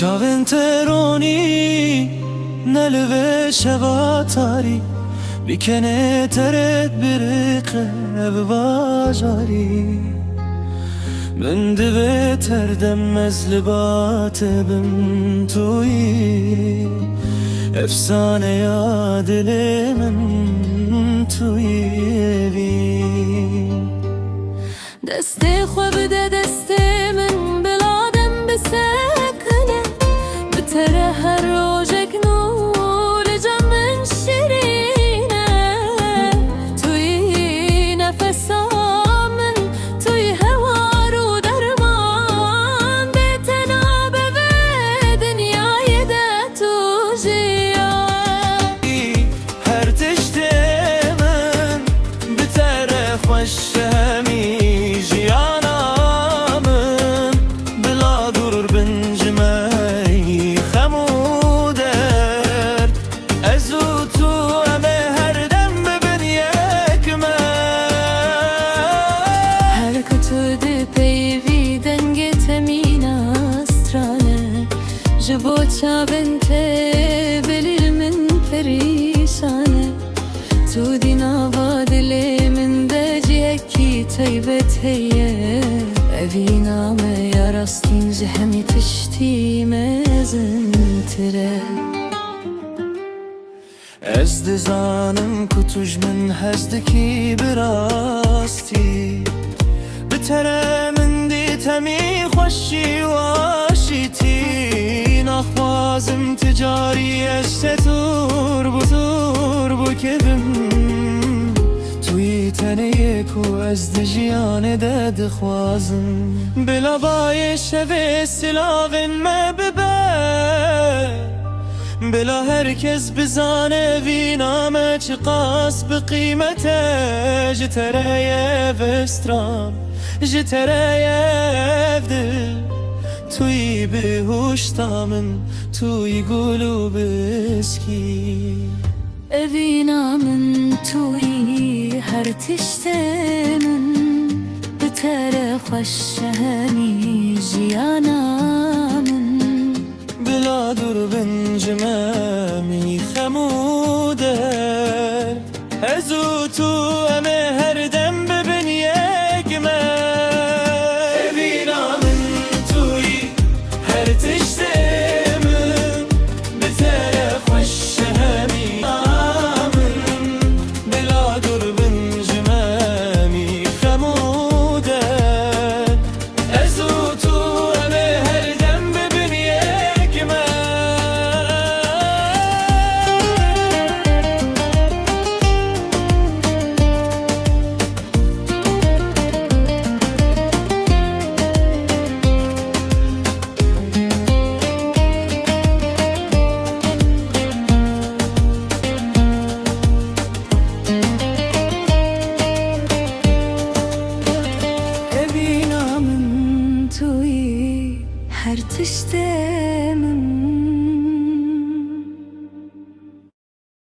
چاوین ترونی نلوه شواتاری بیکنه ترد برقه بباجاری من دوه تردم مزلبات بم توی افسانه یا دل من توی دست خو بده دست من بلادم بسکنه بتره هر روزک نور جام من شیرینه توی نفسامن توی هوا رو درمان بتنا به دنیای ده تو جیا هر تشت من بتره خوش همی جبو چاوین ته بلیل من پریشانه تو دینا با دل من دجی کی تیبت هیه اوی نامه یا راستین جهمی تشتی مزن تره از دزانم کتوج من هزدکی براستی بتره من دی تمی خوشی واشیتی نخوازم تجاری اشتور بو کبم توی تنه یکو از دجیان دد خوازم بلا بای شوه سلاوین ما ببه بلا هرکس بزانه وی نامه چه قاس بقیمته جتره وستران جتره دل توی بهوشتا من توی گلو بسکی اوینا من توی هر تشت من بتره خوش همی جیانا من بلا دور بنجممی خموده ازو تو همه هر